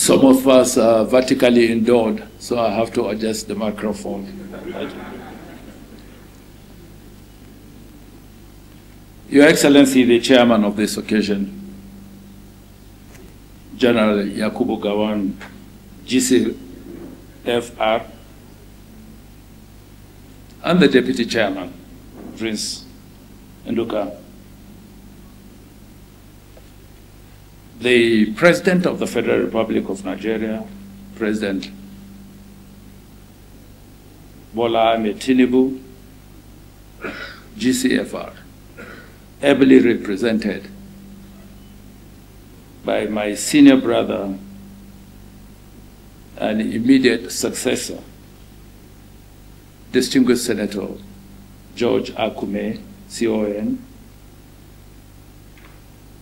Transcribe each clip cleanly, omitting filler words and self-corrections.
Some of us are vertically endowed, so I have to adjust the microphone. Your Excellency, the chairman of this occasion, General Yakubu Gowon, GCFR, and the Deputy Chairman, Prince Nduka, the President of the Federal Republic of Nigeria, President Bola Tinubu, GCFR, ably represented by my senior brother and immediate successor, Distinguished Senator George Akume, CON,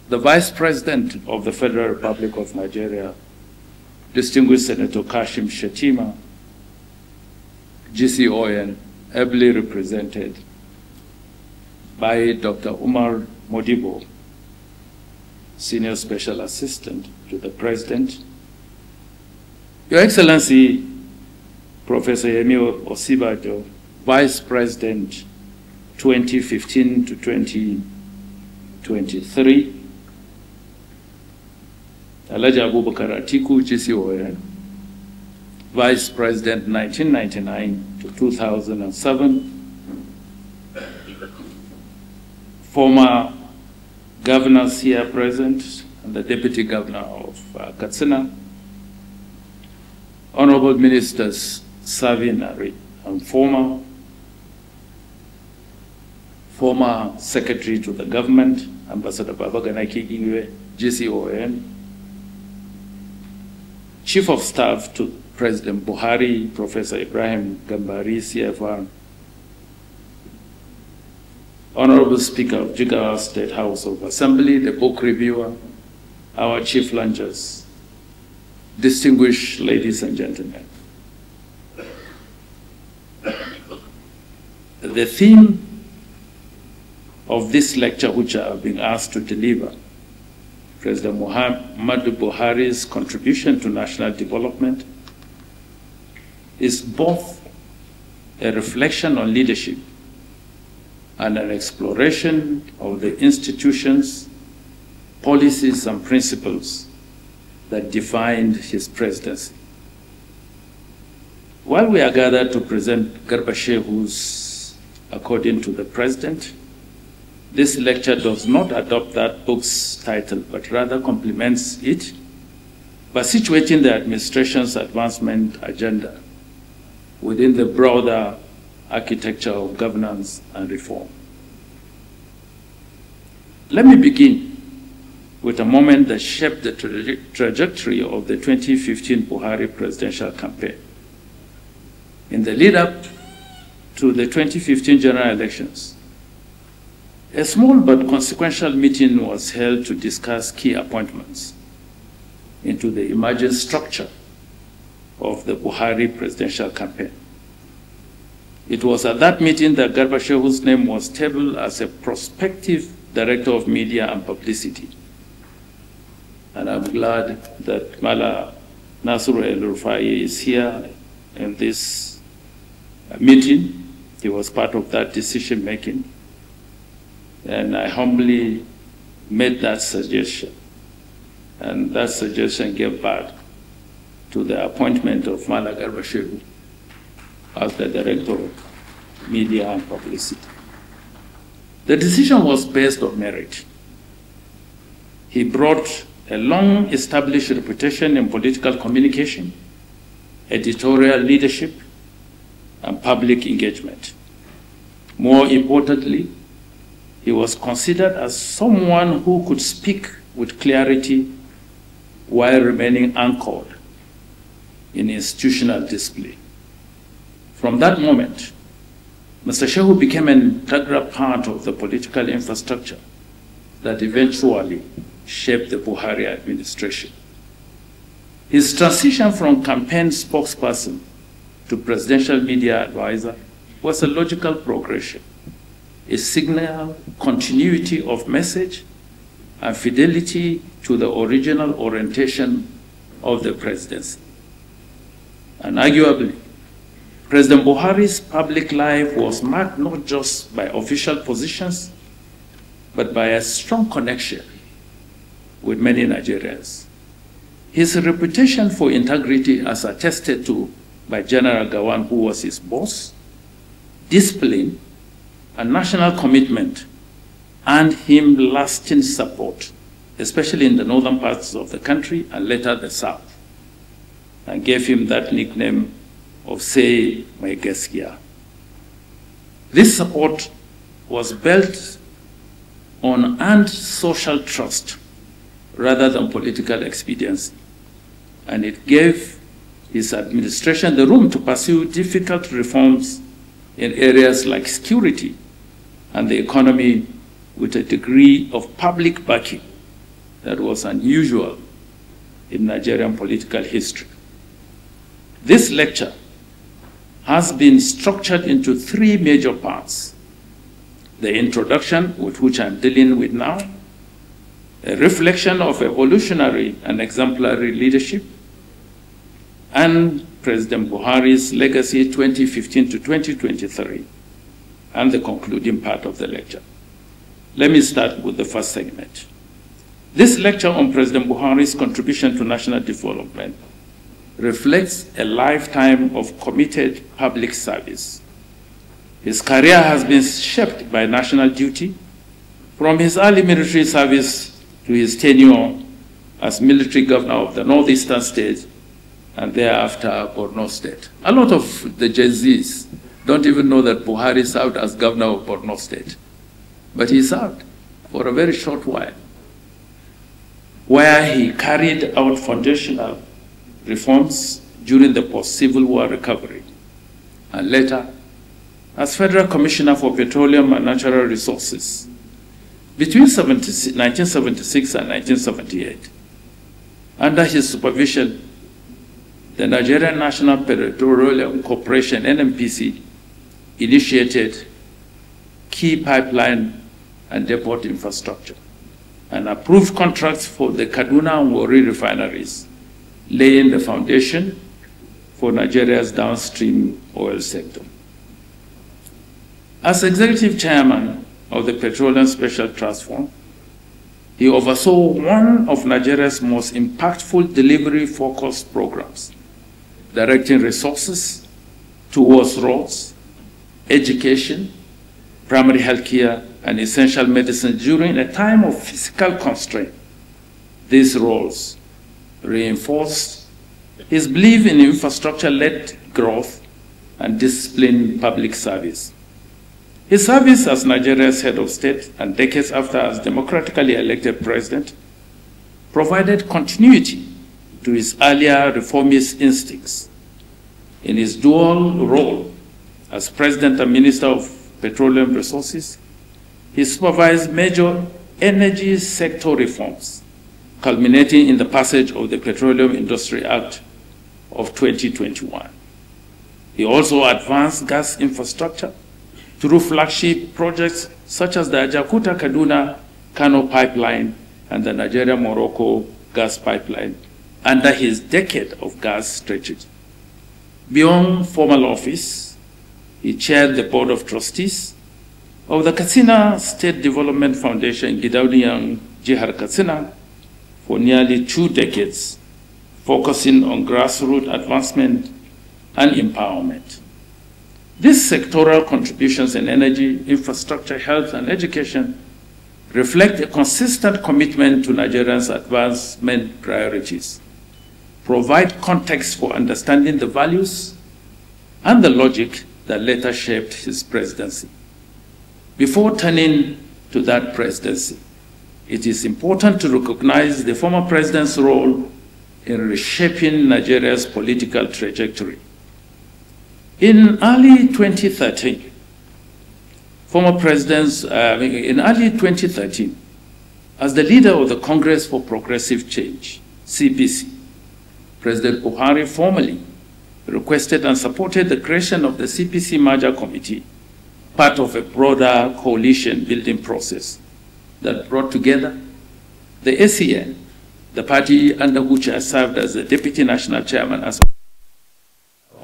the Vice President of the Federal Republic of Nigeria, Distinguished Senator Kashim Shettima, GCON, ably represented by Dr. Umar Modibo, Senior Special Assistant to the President, Your Excellency, Professor Yemi Osibajo, Vice President 2015 to 2023, Alhaji Abubakar Atiku, GCON, Vice President 1999 to 2007, former governors here present, and the Deputy Governor of Katsina, Honorable Ministers serving and former Secretary to the Government, Ambassador Babaganaki Ingwe, GCON, Chief of Staff to President Buhari, Professor Ibrahim Gambari, CFR, Honorable Speaker of Jigawa State House of Assembly, the book reviewer, our chief lunchers, distinguished ladies and gentlemen. The theme of this lecture, which I have been asked to deliver, President Muhammadu Buhari's contribution to national development, is both a reflection on leadership and an exploration of the institutions, policies, and principles that defined his presidency. While we are gathered to present Garba Shehu's According to the President, this lecture does not adopt that book's title, but rather complements it by situating the administration's advancement agenda within the broader architecture of governance and reform. Let me begin with a moment that shaped the trajectory of the 2015 Buhari presidential campaign. In the lead-up to the 2015 general elections, a small but consequential meeting was held to discuss key appointments into the emerging structure of the Buhari presidential campaign. It was at that meeting that Garba Shehu's name was tabled as a prospective Director of Media and Publicity. And I'm glad that Mala Nasru El-Rufai is here in this meeting. He was part of that decision-making. And I humbly made that suggestion. And that suggestion gave birth to the appointment of Mala Garba Shehu as the Director of Media and Publicity. The decision was based on merit. He brought a long-established reputation in political communication, editorial leadership, and public engagement. More importantly, he was considered as someone who could speak with clarity while remaining anchored in institutional discipline. From that moment, Mr. Shehu became an integral part of the political infrastructure that eventually shaped the Buhari administration. His transition from campaign spokesperson to presidential media advisor was a logical progression, a signal continuity of message and fidelity to the original orientation of the presidency. And arguably, President Buhari's public life was marked not just by official positions, but by a strong connection with many Nigerians. His reputation for integrity, as attested to by General Gawan, who was his boss, discipline, and national commitment earned him lasting support, especially in the northern parts of the country and later the south, and gave him that nickname of Say My Gaskiya. This support was built on earned social trust rather than political expediency, and it gave his administration the room to pursue difficult reforms in areas like security and the economy with a degree of public backing that was unusual in Nigerian political history. This lecture has been structured into three major parts: the introduction, with which I'm dealing with now, a reflection of evolutionary and exemplary leadership, and President Buhari's legacy 2015 to 2023, and the concluding part of the lecture. Let me start with the first segment. This lecture on President Buhari's contribution to national development reflects a lifetime of committed public service. His career has been shaped by national duty, from his early military service to his tenure as military governor of the northeastern state and thereafter Borno state. A lot of the Gen Zs don't even know that Buhari served as governor of Borno state, but he served for a very short while, where he carried out foundational reforms during the post-Civil War recovery, and later as Federal Commissioner for Petroleum and Natural Resources between 1976 and 1978. Under his supervision, the Nigerian National Petroleum Corporation, NNPC, initiated key pipeline and depot infrastructure and approved contracts for the Kaduna and Warri refineries, laying the foundation for Nigeria's downstream oil sector. As executive chairman of the Petroleum Special Trust Fund, he oversaw one of Nigeria's most impactful delivery-focused programs, directing resources towards roads, education, primary health care, and essential medicine during a time of physical constraint. These roles reinforced his belief in infrastructure-led growth and disciplined public service. His service as Nigeria's head of state and decades after as democratically elected president provided continuity to his earlier reformist instincts. In his dual role as president and minister of petroleum resources, he supervised major energy sector reforms, culminating in the passage of the Petroleum Industry Act of 2021. He also advanced gas infrastructure through flagship projects such as the Ajakuta-Kaduna-Kano pipeline and the Nigeria-Morocco gas pipeline under his decade of gas strategy. Beyond formal office, he chaired the Board of Trustees of the Katsina State Development Foundation, Gidauniyan Jihar Katsina, for nearly 2 decades, focusing on grassroots advancement and empowerment. These sectoral contributions in energy, infrastructure, health, and education reflect a consistent commitment to Nigerians' advancement priorities, provide context for understanding the values and the logic that later shaped his presidency. Before turning to that presidency, it is important to recognize the former president's role in reshaping Nigeria's political trajectory. In early 2013, as the leader of the Congress for Progressive Change, CPC, President Buhari formally requested and supported the creation of the CPC Merger Committee, part of a broader coalition building process that brought together the ACN, the party under which I served as the Deputy National Chairman as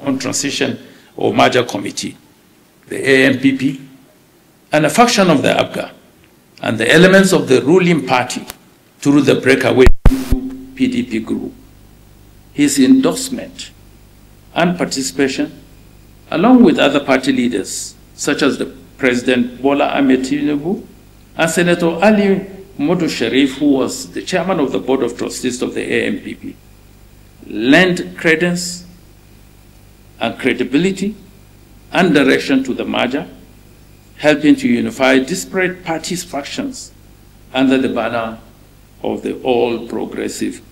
on Transition or Merger Committee, the AMPP, and a faction of the ABGA, and the elements of the ruling party through the breakaway PDP group. His endorsement and participation, along with other party leaders, such as the President Bola Tinubu and Senator Ali Modu Sharif, who was the chairman of the Board of Trustees of the AMPP, lent credence and credibility and direction to the merger, helping to unify disparate parties' factions under the banner of the All Progressive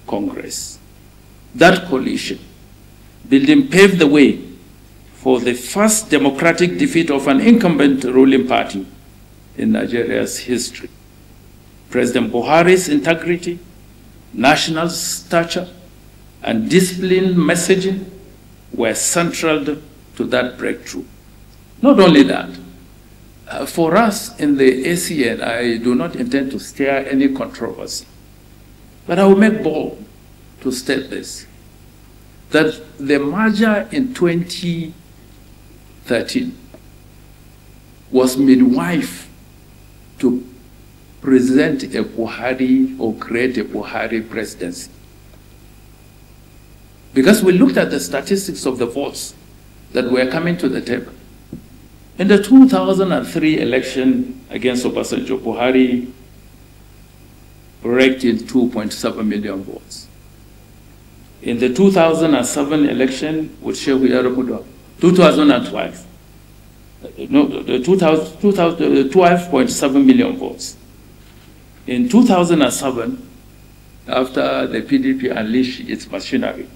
Congress. That coalition building paved the way for the first democratic defeat of an incumbent ruling party in Nigeria's history. President Buhari's integrity, national stature, and disciplined messaging were central to that breakthrough. Not only that, for us in the ACN, I do not intend to stir any controversy, but I will make bold to state this, that the merger in 2013 was midwife to present a Buhari or create a Buhari presidency. Because we looked at the statistics of the votes that were coming to the table. In the 2003 election against Obasanjo, Buhari raked in 2.7 million votes. In the 2007 election with Shehu Yarabuda, 2012, no, the 12.7 million votes. In 2007, after the PDP unleashed its machinery,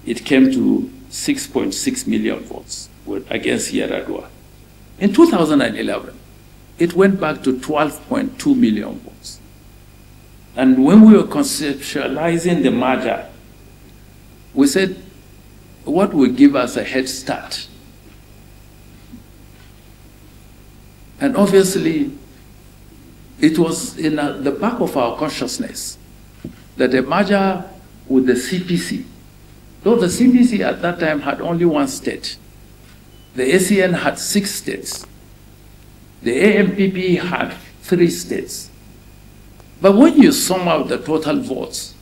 it came to 6.6 million votes against Yar'Adua. In 2011, it went back to 12.2 million votes. And when we were conceptualizing the merger, we said, what will give us a head start? And obviously, it was in the back of our consciousness that a merger with the CPC, though the CPC at that time had only one state, the ACN had 6 states, the AMPP had 3 states. But when you sum out the total votes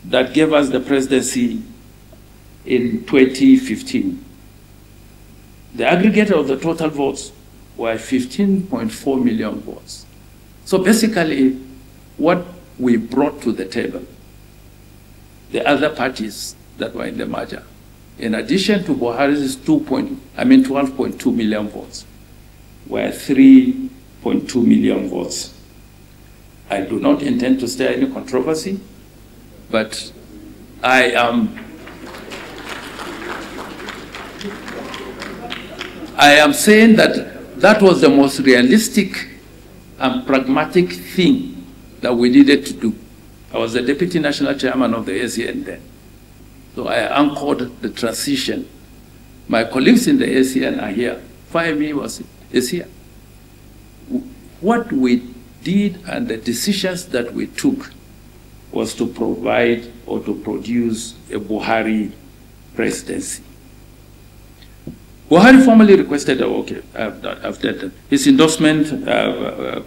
that gave us the presidency in 2015, the aggregate of the total votes were 15.4 million votes. So basically, what we brought to the table, the other parties that were in the merger, in addition to Buhari's 12.2 million votes, were 3.2 million votes. I do not intend to stir any controversy, but I am saying that that was the most realistic and pragmatic thing that we needed to do. I was the Deputy National Chairman of the ACN then. So I anchored the transition. My colleagues in the ACN are here. FIME is here. What we did and the decisions that we took was to provide or to produce a Buhari presidency. Buhari formally requested, after his endorsement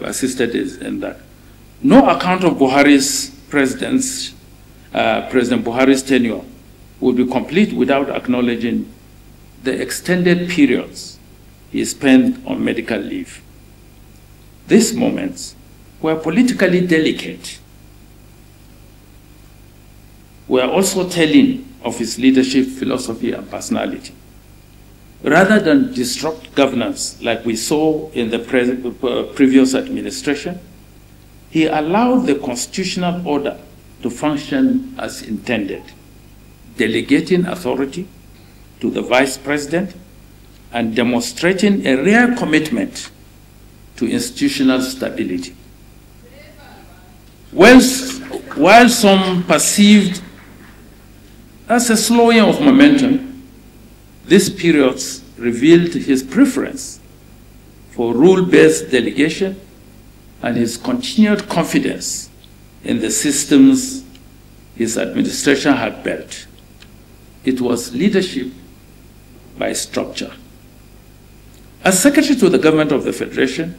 assisted in that. No account of Buhari's President Buhari's tenure would be complete without acknowledging the extended periods he spent on medical leave. These moments were politically delicate, were also telling of his leadership philosophy and personality. Rather than disrupt governance like we saw in the previous administration, he allowed the constitutional order to function as intended, delegating authority to the vice president and demonstrating a rare commitment to institutional stability. While some perceived as a slowing of momentum, these periods revealed his preference for rule-based delegation and his continued confidence in the systems his administration had built. It was leadership by structure. As Secretary to the Government of the Federation,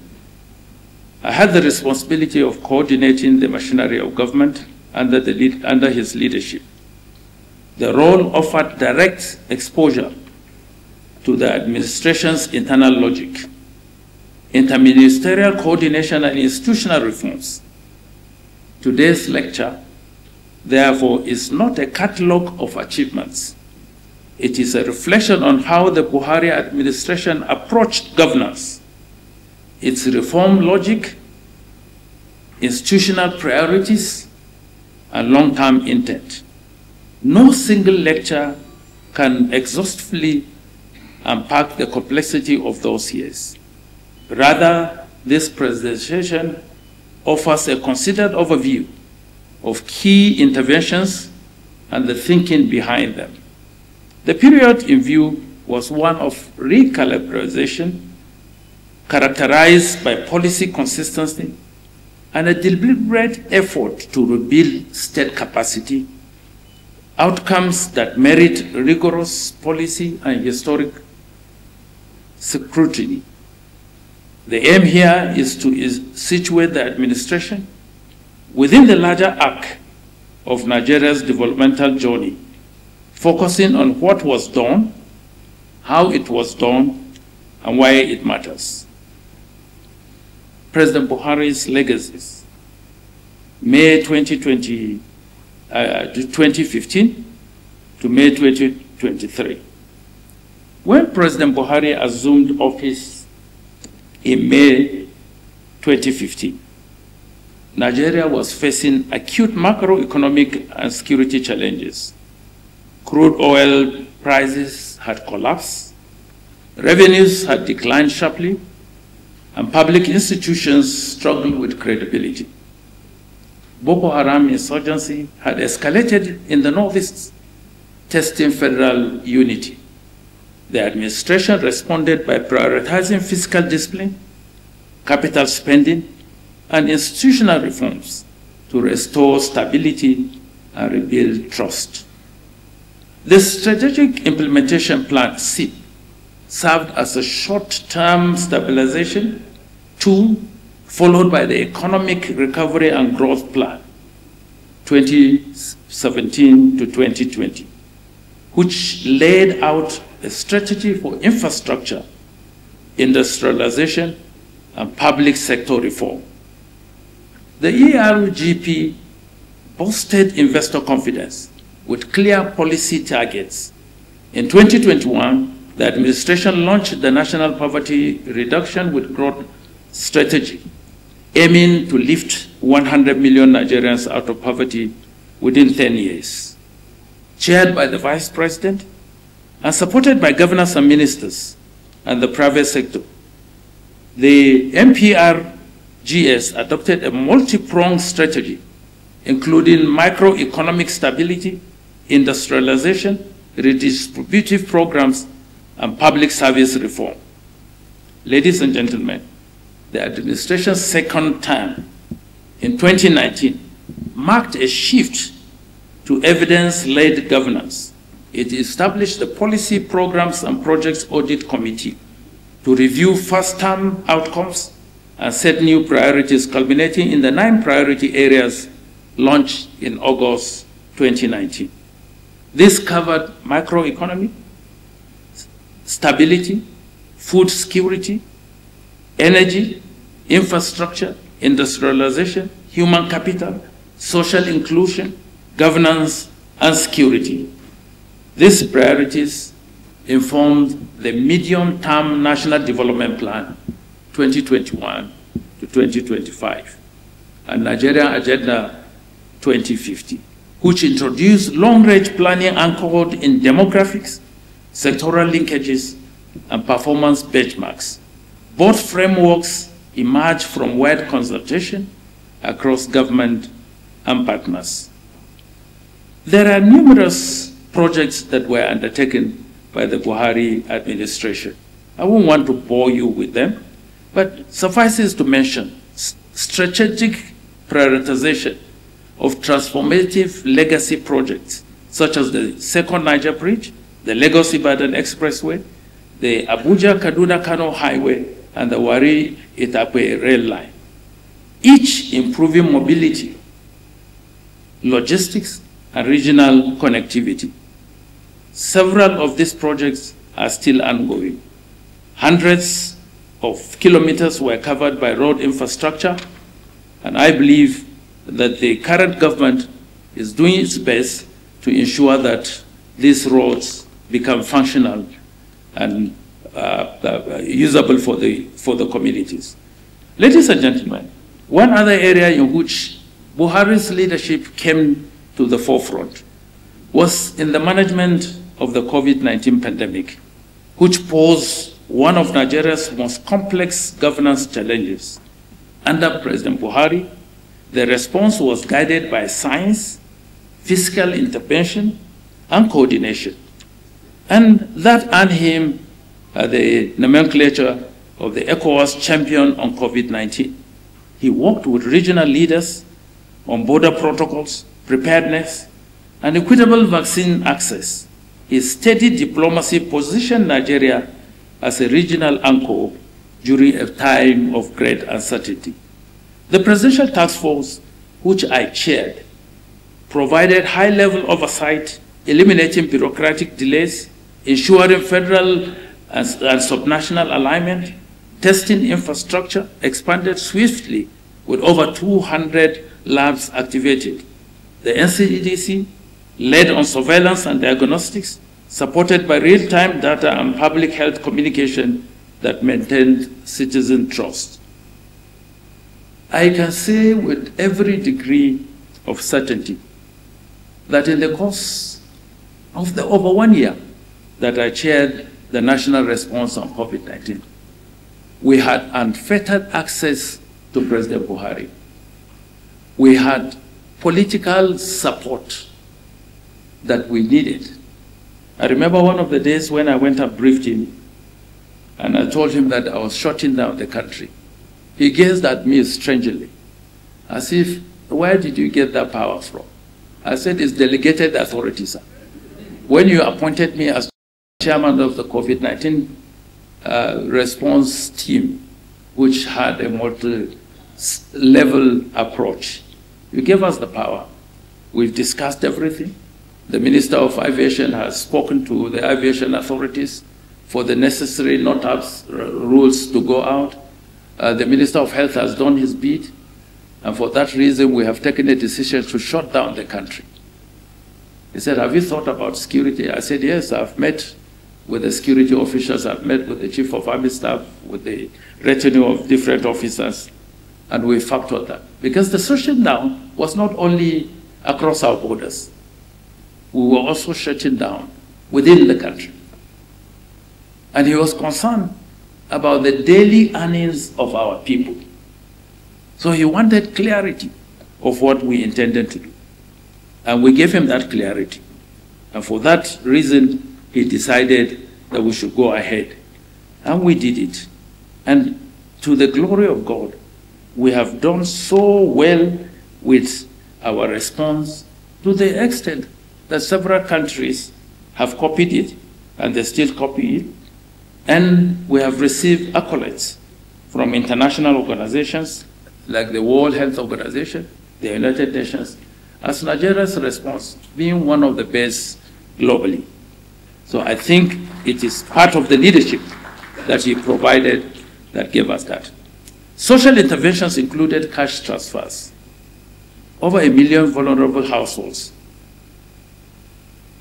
I had the responsibility of coordinating the machinery of government under his leadership. The role offered direct exposure to the administration's internal logic, interministerial coordination and institutional reforms. Today's lecture, therefore, is not a catalogue of achievements. It is a reflection on how the Buhari administration approached governance, its reform logic, institutional priorities, and long-term intent. No single lecture can exhaustively unpack the complexity of those years. Rather, this presentation offers a considered overview of key interventions and the thinking behind them. The period in view was one of recalibration, characterized by policy consistency and a deliberate effort to rebuild state capacity, outcomes that merit rigorous policy and historic scrutiny. The aim here is to situate the administration within the larger arc of Nigeria's developmental journey, focusing on what was done, how it was done, and why it matters. President Buhari's legacies, May 2015 to May 2023. When President Buhari assumed office in May 2015, Nigeria was facing acute macroeconomic and security challenges. Crude oil prices had collapsed, revenues had declined sharply, and public institutions struggled with credibility. Boko Haram insurgency had escalated in the northeast, testing federal unity. The administration responded by prioritizing fiscal discipline, capital spending, and institutional reforms to restore stability and rebuild trust. The Strategic Implementation Plan, SIP, served as a short-term stabilization tool, followed by the Economic Recovery and Growth Plan, 2017 to 2020, which laid out a strategy for infrastructure, industrialization, and public sector reform. The ERGP boosted investor confidence with clear policy targets. In 2021, the administration launched the National Poverty Reduction with Growth Strategy, aiming to lift 100 million Nigerians out of poverty within 10 years. Chaired by the Vice President and supported by governors and ministers and the private sector, the NPRGS adopted a multi-pronged strategy, including microeconomic stability, industrialization, redistributive programs, and public service reform. Ladies and gentlemen, the administration's second term in 2019 marked a shift to evidence-led governance. It established the Policy Programs and Projects Audit Committee to review first-term outcomes and set new priorities, culminating in the 9 priority areas launched in August 2019. This covered microeconomy, stability, food security, energy, infrastructure, industrialization, human capital, social inclusion, governance, and security. These priorities informed the medium-term National Development Plan 2021 to 2025 and Nigeria Agenda 2050, which introduced long-range planning anchored in demographics, sectoral linkages, and performance benchmarks. Both frameworks emerged from wide consultation across government and partners. There are numerous projects that were undertaken by the Buhari administration. I won't want to bore you with them, but suffices to mention strategic prioritization of transformative legacy projects, such as the Second Niger Bridge, the Lagos-Ibadan Expressway, the Abuja-Kaduna-Kano Highway, and the Warri-Itakpe rail line, each improving mobility, logistics, and regional connectivity. Several of these projects are still ongoing. Hundreds of kilometers were covered by road infrastructure, and I believe that the current government is doing its best to ensure that these roads become functional and usable for the communities. Ladies and gentlemen, one other area in which Buhari's leadership came to the forefront was in the management of the COVID-19 pandemic, which posed one of Nigeria's most complex governance challenges. Under President Buhari, the response was guided by science, fiscal intervention, and coordination. And that earned him the nomenclature of the ECOWAS champion on COVID-19. He worked with regional leaders on border protocols, preparedness, and equitable vaccine access. His steady diplomacy positioned Nigeria as a regional anchor during a time of great uncertainty. The Presidential Task Force, which I chaired, provided high-level oversight, eliminating bureaucratic delays, ensuring federal and subnational alignment, testing infrastructure expanded swiftly with over 200 labs activated. The NCDC led on surveillance and diagnostics, supported by real-time data and public health communication that maintained citizen trust. I can say with every degree of certainty that in the course of the over 1 year that I chaired the national response on COVID-19, we had unfettered access to President Buhari. We had political support that we needed. I remember one of the days when I went and briefed him, and I told him that I was shutting down the country. He gazed at me strangely, as if, where did you get that power from? I said, it's delegated authority, sir. When you appointed me as chairman of the COVID-19 response team, which had a multi-level approach, you gave us the power. We've discussed everything. The Minister of Aviation has spoken to the aviation authorities for the necessary NOTAPS rules to go out. The Minister of Health has done his bit, and for that reason, we have taken a decision to shut down the country. He said, have you thought about security? I said, yes, I've met with the security officials, I've met with the Chief of Army Staff, with the retinue of different officers, and we factored that. Because the shutting down was not only across our borders, we were also shutting down within the country. And he was concerned about the daily earnings of our people. So he wanted clarity of what we intended to do. And we gave him that clarity. And for that reason, he decided that we should go ahead. And we did it. And to the glory of God, we have done so well with our response to the extent that several countries have copied it, and they still copy it. And we have received accolades from international organizations like the World Health Organization, the United Nations, as Nigeria's response being one of the best globally. So I think it is part of the leadership that he provided that gave us that. Social interventions included cash transfers. Over 1 million vulnerable households.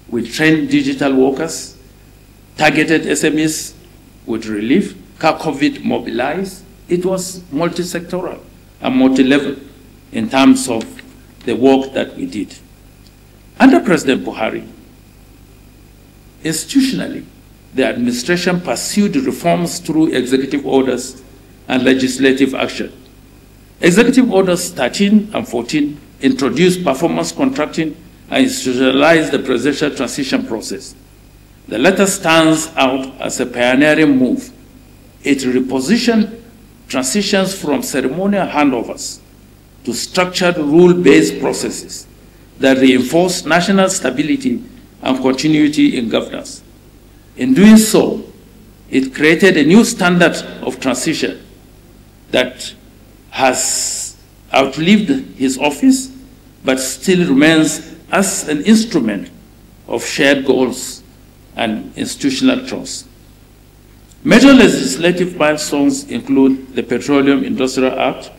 We trained digital workers, targeted SMEs with relief, COVID mobilized. It was multi-sectoral and multi-level in terms of the work that we did. Under President Buhari, institutionally, the administration pursued reforms through executive orders and legislative action. Executive Orders 13 and 14 introduced performance contracting and institutionalized the presidential transition process. The latter stands out as a pioneering move. It repositioned transitions from ceremonial handovers to structured rule-based processes that reinforce national stability and continuity in governance. In doing so, it created a new standard of transition that has outlived his office, but still remains as an instrument of shared goals and institutional trust. Major legislative milestones include the Petroleum Industrial Act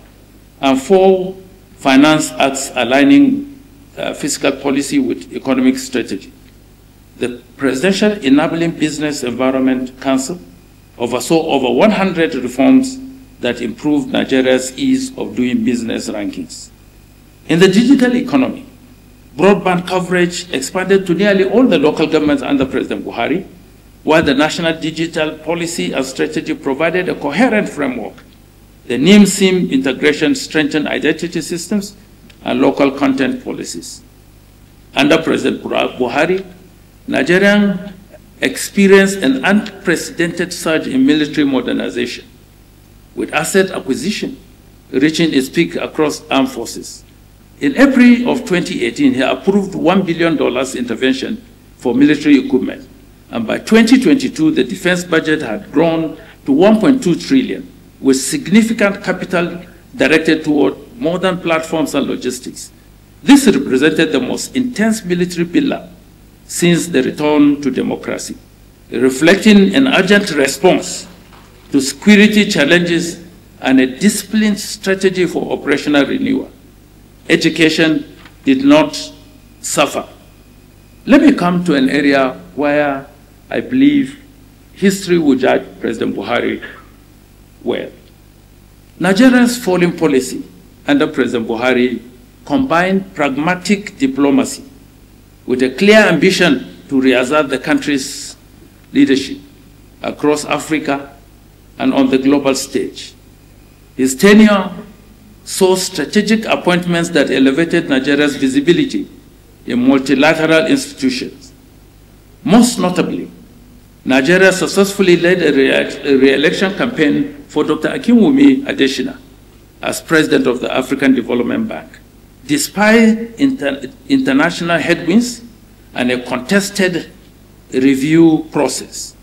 and 4 finance acts aligning fiscal policy with economic strategy. The Presidential Enabling Business Environment Council oversaw over 100 reforms that improved Nigeria's ease of doing business rankings. In the digital economy, broadband coverage expanded to nearly all the local governments under President Buhari, while the National Digital Policy and Strategy provided a coherent framework. The NIM-SIM integration strengthened identity systems and local content policies. Under President Buhari, Nigeria experienced an unprecedented surge in military modernization, with asset acquisition reaching its peak across armed forces. In April of 2018, he approved $1 billion intervention for military equipment. And by 2022, the defense budget had grown to 1.2 trillion, with significant capital directed toward modern platforms and logistics. This represented the most intense military build-up since the return to democracy, reflecting an urgent response to security challenges and a disciplined strategy for operational renewal. Education did not suffer. Let me come to an area where I believe history will judge President Buhari well. Nigeria's foreign policy under President Buhari combined pragmatic diplomacy with a clear ambition to reassert the country's leadership across Africa and on the global stage. His tenure saw strategic appointments that elevated Nigeria's visibility in multilateral institutions. Most notably, Nigeria successfully led a re-election campaign for Dr. Akinwumi Adesina as president of the African Development Bank, despite international headwinds and a contested review process.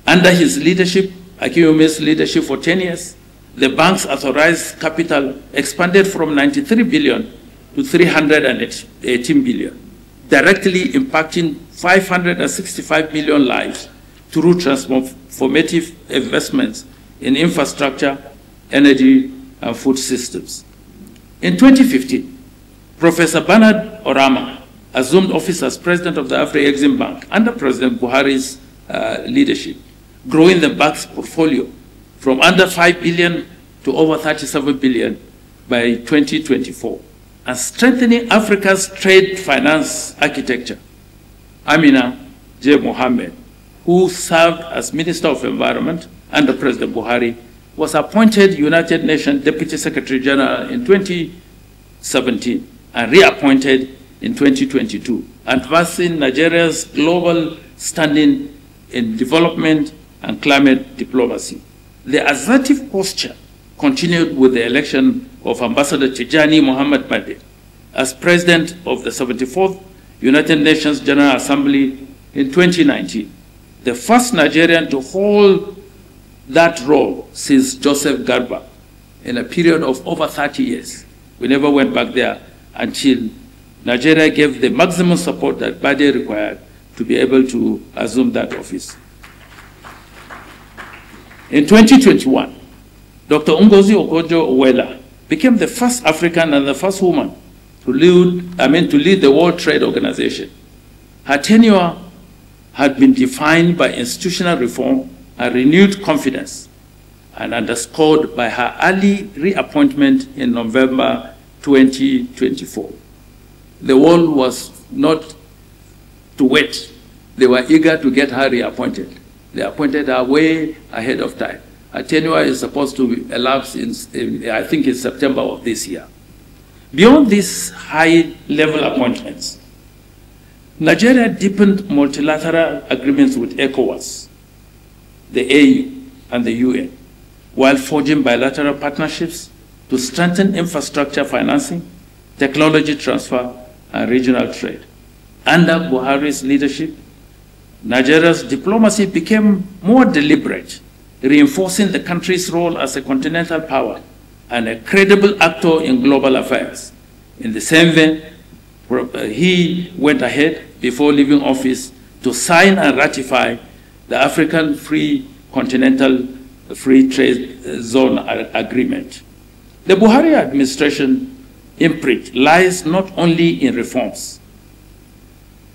Under his leadership, Akinwumi's leadership for 10 years, the bank's authorized capital expanded from 93 billion to 318 billion, directly impacting 565 million lives through transformative investments in infrastructure, energy, and food systems. In 2015, Professor Bernard Orama assumed office as president of the Afro-Exim Bank under President Buhari's leadership, growing the bank's portfolio from under 5 billion to over 37 billion by 2024, and strengthening Africa's trade finance architecture. Amina J. Mohammed, who served as Minister of Environment under President Buhari, was appointed United Nations Deputy Secretary General in 2017 and reappointed in 2022, advancing Nigeria's global standing in development and climate diplomacy. The assertive posture continued with the election of Ambassador Tijani Muhammad Bade as President of the 74th United Nations General Assembly in 2019, the first Nigerian to hold that role since Joseph Garba in a period of over 30 years. We never went back there until Nigeria gave the maximum support that Bade required to be able to assume that office. In 2021, Dr. Ngozi Okonjo-Iweala became the first African and the first woman to lead the World Trade Organization. Her tenure had been defined by institutional reform and renewed confidence, and underscored by her early reappointment in November 2024. The world was not to wait. They were eager to get her reappointed. They appointed her way ahead of time. Her tenure is supposed to elapse in I think, in September of this year. Beyond these high-level appointments, Nigeria deepened multilateral agreements with ECOWAS, the AU, and the UN, while forging bilateral partnerships to strengthen infrastructure financing, technology transfer, and regional trade. Under Buhari's leadership, Nigeria's diplomacy became more deliberate, reinforcing the country's role as a continental power and a credible actor in global affairs. In the same vein, he went ahead before leaving office to sign and ratify the African Continental Free Trade Zone Agreement. The Buhari administration imprint lies not only in reforms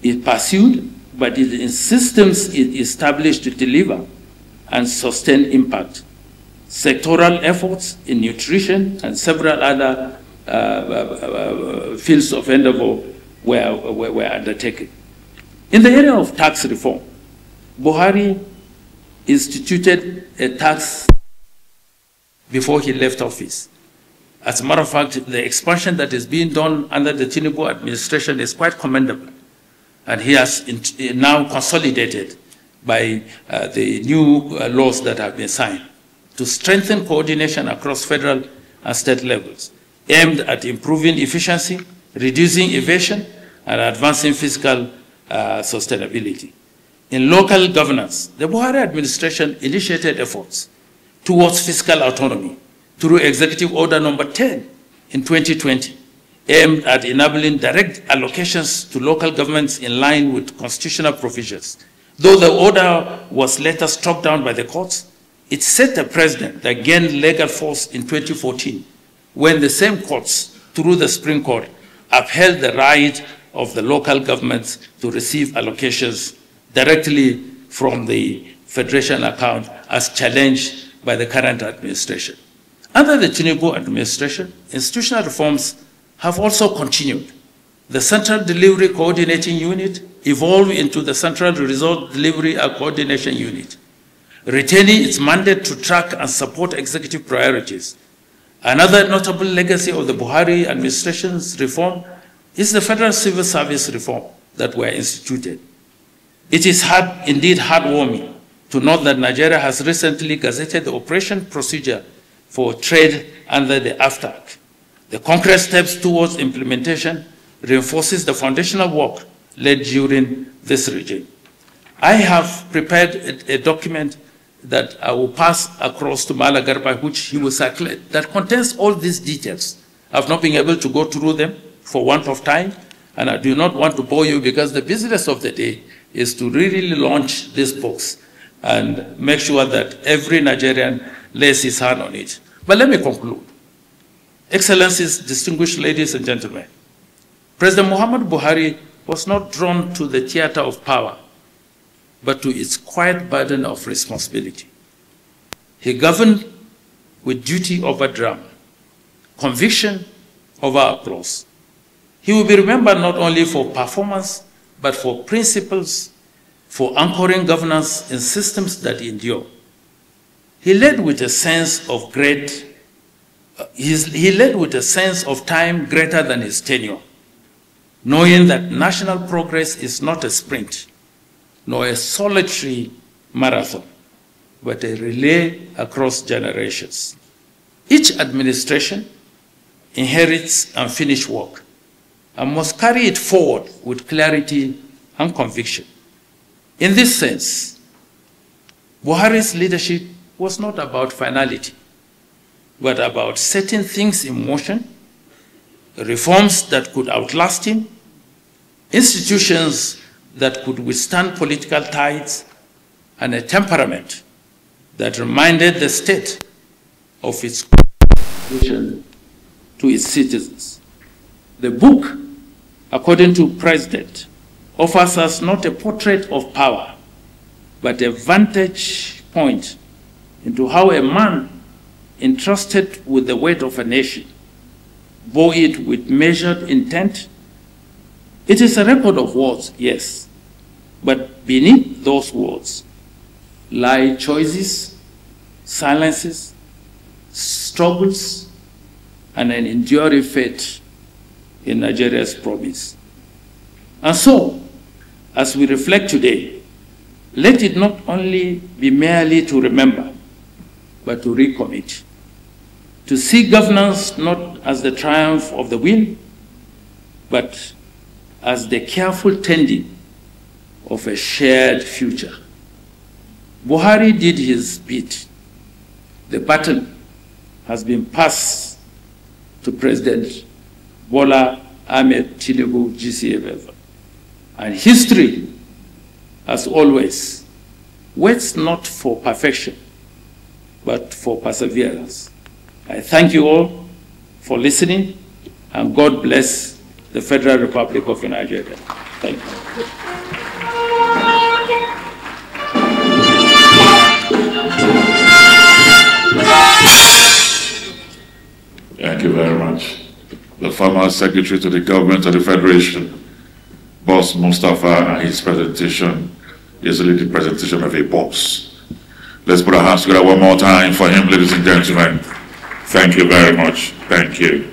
it pursued, but in systems it established to deliver and sustain impact. Sectoral efforts in nutrition and several other fields of endeavor were undertaken. In the area of tax reform, Buhari instituted a tax before he left office. As a matter of fact, the expansion that is being done under the Tinubu administration is quite commendable. And he has now consolidated by the new laws that have been signed to strengthen coordination across federal and state levels, aimed at improving efficiency, reducing evasion, and advancing fiscal sustainability. In local governance, the Buhari administration initiated efforts towards fiscal autonomy through Executive Order Number 10 in 2020, aimed at enabling direct allocations to local governments in line with constitutional provisions. Though the order was later struck down by the courts, it set a precedent that gained legal force in 2014, when the same courts, through the Supreme Court, upheld the right of the local governments to receive allocations directly from the federation account as challenged by the current administration. Under the Tinubu administration, institutional reforms have also continued. The Central Delivery Coordinating Unit evolved into the Central Result Delivery and Coordination Unit, retaining its mandate to track and support executive priorities. Another notable legacy of the Buhari administration's reform is the Federal Civil Service reform that were instituted. It is indeed heartwarming to note that Nigeria has recently gazetted the operation procedure for trade under the AFTAC. The concrete steps towards implementation reinforces the foundational work led during this regime. I have prepared a document that I will pass across to Mala Garba, which he will circulate, that contains all these details. I've not been able to go through them for want of time, and I do not want to bore you because the business of the day is to really launch these books and make sure that every Nigerian lays his hand on it. But let me conclude. Excellencies, distinguished ladies and gentlemen, President Muhammadu Buhari was not drawn to the theater of power, but to its quiet burden of responsibility. He governed with duty over drama, conviction over applause. He will be remembered not only for performance, but for principles, for anchoring governance in systems that endure. He led with a sense of time greater than his tenure, knowing that national progress is not a sprint, nor a solitary marathon, but a relay across generations. Each administration inherits unfinished work and must carry it forward with clarity and conviction. In this sense, Buhari's leadership was not about finality, but about setting things in motion, reforms that could outlast him, institutions that could withstand political tides, and a temperament that reminded the state of its contribution to its citizens. The book, according to President, offers us not a portrait of power, but a vantage point into how a man entrusted with the weight of a nation bore it with measured intent. It is a record of words, yes, but beneath those words lie choices, silences, struggles, and an enduring faith in Nigeria's promise. And so, as we reflect today, let it not only be merely to remember, but to recommit. to see governance not as the triumph of the will, but as the careful tending of a shared future. Buhari did his bit. The baton has been passed to President Bola Tinubu, GCFF. And history, as always, waits not for perfection, but for perseverance. I thank you all for listening, and God bless the Federal Republic of Nigeria. Thank you. Thank you very much. The former Secretary to the Government of the Federation, Boss Mustapha, and his presentation is really the presentation of a boss. Let's put our hands together one more time for him, ladies and gentlemen. Thank you very much. Thank you.